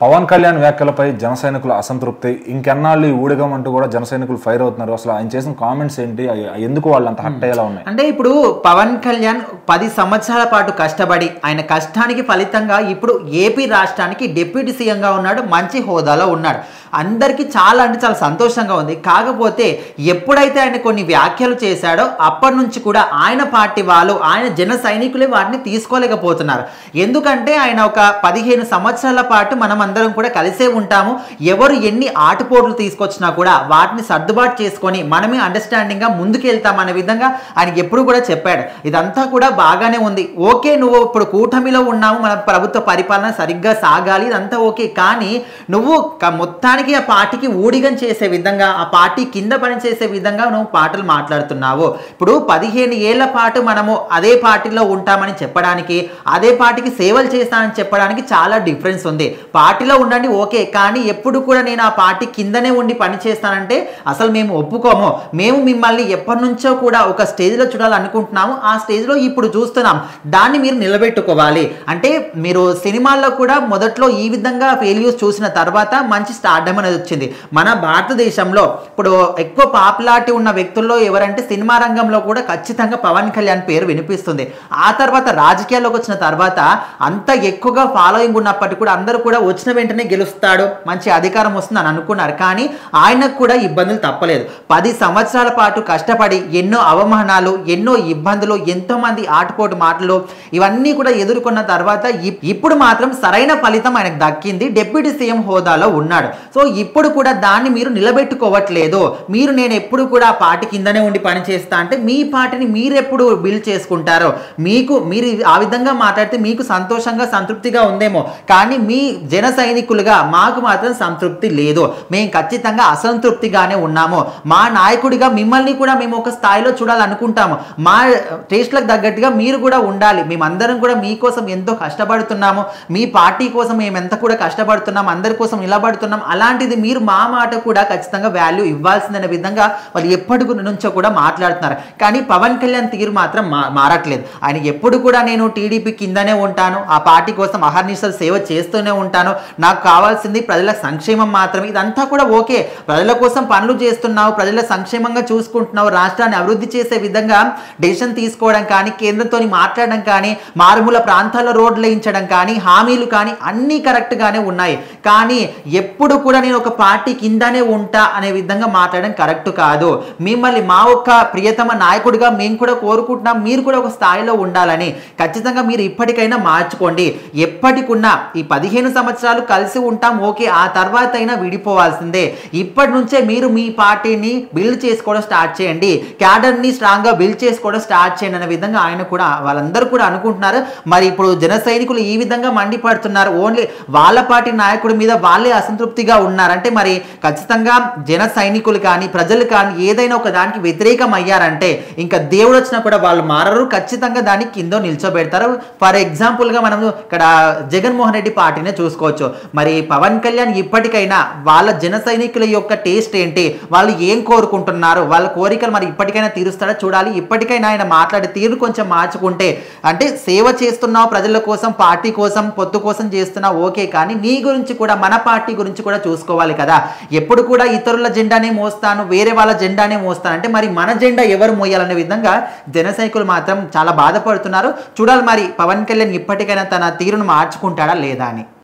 పవన్ కళ్యాణ్ వ్యాఖ్యలపై జన సైనికుల అసంతృప్తి ఇంకెన్నాళ్ళు ఈ ఊడిగం అంటూ కూడా జన సైనికులు ఫైర్ అవుతున్నారు. అసలు ఆయన చేసిన కామెంట్స్ ఏంటి, ఎందుకు వాళ్ళు అంత హట్ అయ్యేలా ఉన్నాయి? అంటే ఇప్పుడు పవన్ కళ్యాణ్ 10 సంవత్సరాల పాటు కష్టపడి ఆయన కష్టానికి ఫలితంగా ఇప్పుడు ఏపీ రాష్ట్రానికి డిప్యూటీ సీఎంగా ఉన్నాడు, మంచి హోదాలో ఉన్నాడు. అందరికీ చాలా అంటే చాలా సంతోషంగా ఉంది. కాకపోతే ఎప్పుడైతే ఆయన కొన్ని వ్యాఖ్యలు చేశాడో అప్పటి నుంచి కూడా ఆయన పార్టీ వాళ్ళు, ఆయన జన సైనికులే వాటిని తీసుకోలేకపోతున్నారు. ఎందుకంటే ఆయన ఒక 15 సంవత్సరాల పాటు మనం అందరం కూడా కలిసే ఉంటాము. ఎవరు ఎన్ని ఆటుపోట్లు తీసుకొచ్చినా కూడా వాటిని సర్దుబాటు చేసుకొని మనమే అండర్స్టాండింగ్గా ముందుకెళ్తామనే విధంగా ఆయన ఎప్పుడు కూడా చెప్పాడు. ఇదంతా కూడా బాగానే ఉంది. ఓకే, నువ్వు ఇప్పుడు కూటమిలో ఉన్నాము, మన ప్రభుత్వ పరిపాలన సరిగ్గా సాగాలి, ఇదంతా ఓకే. కానీ నువ్వు మొత్తానికి ఆ పార్టీకి ఊడిగం చేసే విధంగా, ఆ పార్టీ కింద పనిచేసే విధంగా నువ్వు పాటలు మాట్లాడుతున్నావు. ఇప్పుడు 15 ఏళ్ల పాటు మనము అదే పార్టీలో ఉంటామని చెప్పడానికి, అదే పార్టీకి సేవలు చేస్తానని చెప్పడానికి చాలా డిఫరెన్స్ ఉంది. పార్టీలో ఉండండి ఓకే, కానీ ఎప్పుడు కూడా నేను ఆ పార్టీ కిందనే ఉండి పని చేస్తానంటే అసలు మేము ఒప్పుకోము. మేము మిమ్మల్ని ఎప్పటి నుంచో కూడా ఒక స్టేజ్లో చూడాలనుకుంటున్నాము, ఆ స్టేజ్లో ఇప్పుడు చూస్తున్నాం. దాన్ని మీరు నిలబెట్టుకోవాలి. అంటే మీరు సినిమాల్లో కూడా మొదట్లో ఈ విధంగా ఫెయిల్యూర్స్ చూసిన తర్వాత మంచి స్టార్డమ్ అనేది వచ్చింది. మన భారతదేశంలో ఇప్పుడు ఎక్కువ పాపులారిటీ ఉన్న వ్యక్తుల్లో ఎవరంటే సినిమా రంగంలో కూడా ఖచ్చితంగా పవన్ కళ్యాణ్ పేరు వినిపిస్తుంది. ఆ తర్వాత రాజకీయాల్లోకి వచ్చిన తర్వాత అంత ఎక్కువగా ఫాలోయింగ్ ఉన్నప్పటికీ కూడా అందరూ కూడా వచ్చిన వెంటనే గెలుస్తాడు, మంచి అధికారం వస్తుంది అని అనుకున్నారు. కానీ ఆయనకు కూడా ఇబ్బందులు తప్పలేదు. 10 సంవత్సరాల పాటు కష్టపడి ఎన్నో అవమానాలు, ఎన్నో ఇబ్బందులు, ఎంతో మంది ఆటుపోటు మాటలు ఇవన్నీ కూడా ఎదుర్కొన్న తర్వాత ఇప్పుడు మాత్రం సరైన ఫలితం ఆయనకు దక్కింది. డిప్యూటీ సీఎం హోదాలో ఉన్నాడు. సో ఇప్పుడు కూడా దాన్ని మీరు నిలబెట్టుకోవట్లేదు. నేను ఎప్పుడు కూడా ఆ పార్టీ కిందనే ఉండి పని చేస్తా అంటే మీ పార్టీని మీరు ఎప్పుడు బిల్డ్ చేసుకుంటారో, మీరు ఆ విధంగా మాట్లాడితే మీకు సంతోషంగా సంతృప్తిగా ఉందేమో, కానీ మీ జన సైనికులుగా మాకు మాత్రం సంతృప్తి లేదు. మేము ఖచ్చితంగా అసంతృప్తిగానే ఉన్నాము. మా నాయకుడిగా మిమ్మల్ని కూడా మేము ఒక స్థాయిలో చూడాలనుకుంటాము. మా టేస్ట్లకు తగ్గట్టుగా మీరు కూడా ఉండాలి. మేమందరం కూడా మీకోసం ఎంతో కష్టపడుతున్నాము, మీ పార్టీ కోసం మేము ఎంత కూడా కష్టపడుతున్నాం, అందరి కోసం నిలబడుతున్నాం. అలాంటిది మీరు మా మాట కూడా ఖచ్చితంగా వాల్యూ ఇవ్వాల్సిందనే విధంగా వాళ్ళు ఎప్పటి నుంచో కూడా మాట్లాడుతున్నారు. కానీ పవన్ కళ్యాణ్ తీరు మాత్రం మారట్లేదు. ఆయన ఎప్పుడు కూడా నేను టీడీపీ కిందనే ఉంటాను, ఆ పార్టీ కోసం అహర్నిశలు సేవ చేస్తూనే ఉంటాను, నాకు కావాల్సింది ప్రజల సంక్షేమం మాత్రమే. ఇదంతా కూడా ఓకే, ప్రజల కోసం పనులు చేస్తున్నావు, ప్రజల సంక్షేమంగా చూసుకుంటున్నావు, రాష్ట్రాన్ని అభివృద్ధి చేసే విధంగా డెసిషన్ తీసుకోవడం కానీ, కేంద్రంతో మాట్లాడడం కానీ, మారుమూల ప్రాంతాల్లో రోడ్లు వేయించడం కానీ, హామీలు కానీ అన్నీ కరెక్ట్గానే ఉన్నాయి. కానీ ఎప్పుడు కూడా నేను ఒక పార్టీ కిందనే ఉంటా అనే విధంగా మాట్లాడడం కరెక్ట్ కాదు. మిమ్మల్ని మా ఒక్క ప్రియతమ నాయకుడిగా మేము కూడా కోరుకుంటున్నాం, మీరు కూడా ఒక స్థాయిలో ఉండాలని. ఖచ్చితంగా మీరు ఇప్పటికైనా మార్చుకోండి. ఎప్పటికున్నా ఈ 15 సంవత్సరాలు కలిసి ఉంటాం ఓకే, ఆ తర్వాత అయినా విడిపోవాల్సిందే. ఇప్పటి నుంచే మీరు మీ పార్టీని బిల్డ్ చేసుకోవడం స్టార్ట్ చేయండి, క్యాడర్ని స్ట్రాంగ్గా బిల్డ్ చేసుకోవడం స్టార్ట్ చేయండి అనే విధంగా ఆయన కూడా వాళ్ళందరూ కూడా అనుకుంటున్నారు. మరి ఇప్పుడు జన సైనికులు ఈ విధంగా మండిపడుతున్నారు. ఓన్లీ వాళ్ళ పార్టీ నాయకుడి మీద వాళ్ళే అసంతృప్తిగా ఉన్నారంటే మరి ఖచ్చితంగా జన సైనికులు కానీ ప్రజలు కానీ ఏదైనా ఒక దానికి వ్యతిరేకం అయ్యారంటే ఇంకా దేవుడు వచ్చినా కూడా వాళ్ళు మారరు, ఖచ్చితంగా దాన్ని కింద నిల్చోబెడతారు. ఫర్ ఎగ్జాంపుల్గా మనం ఇక్కడ జగన్మోహన్ రెడ్డి పార్టీనే చూసుకోవచ్చు. మరి పవన్ కళ్యాణ్ ఇప్పటికైనా వాళ్ళ జన సైనికుల యొక్క టేస్ట్ ఏంటి, వాళ్ళు ఏం కోరుకుంటున్నారు, వాళ్ళ కోరికలు మరి ఇప్పటికైనా తీరుస్తాడో చూడాలి. ఇప్పటికైనా ఆయన మాట్లాడే తీరు కొంచెం మార్చుకుంటే, అంటే సేవ చేస్తున్నావు ప్రజల కోసం, పార్టీ కోసం, పొత్తు కోసం చేస్తున్నావు ఓకే, కానీ నీ గురించి కూడా మన పార్టీ గురించి కూడా చూసుకోవాలి కదా. ఎప్పుడు కూడా ఇతరుల జెండానే మోస్తాను, వేరే వాళ్ళ జెండానే మోస్తాను అంటే మరి మన జెండా ఎవరు మోయాలనే విధంగా జన సైనికులు మాత్రం చాలా బాధపడుతున్నారు. చూడాలి మరి పవన్ కళ్యాణ్ ఇప్పటికైనా తన తీరును మార్చుకుంటాడా లేదా అని.